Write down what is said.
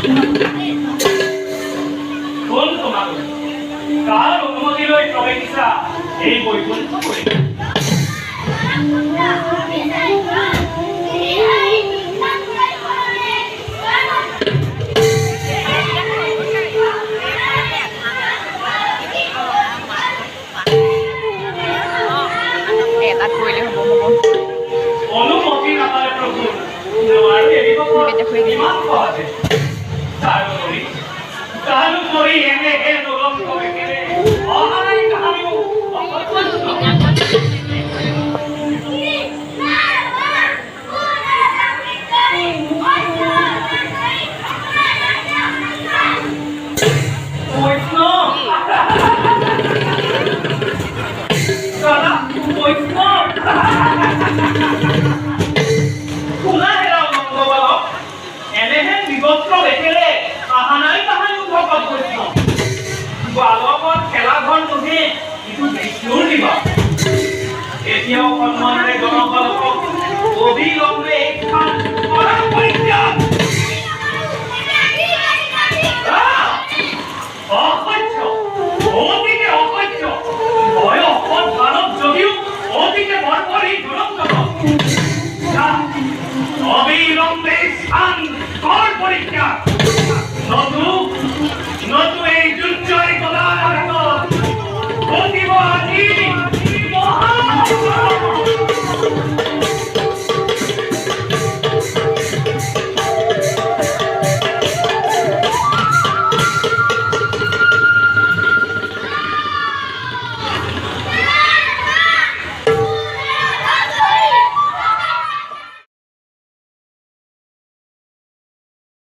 কোন তোমাক কাৰ অনুমতি লৈ প্ৰৱেশিছা এই বৈকুণ্ঠ কৰি অনুমতি নাপালে প্ৰভু নোৱাৰো এৰিব ইমান সহজে তাৰোপৰি এনেহে নৰংগ বেগেৰে অহাই কাহানিও এনেহে বিবস্ত্ৰ বেগেৰে আহানাই কাহানিও ভকত বৈষ্ণৱ বালকৰ খেলাঘৰ নোহে ইটো বিষ্ণুৰ দিব এতিয়াও সন্মানেৰে জনবালকক অবিলম্বে এইখন কৰা পৰিত্যাগ অসহ্য অতিকে অসহ্য ভয় অসৎ মানৱ যদিও অতিকে বৰ্বৰী দুৰন্তক অবিলম্বে স্থান কৰ পৰীক্ষা নতুন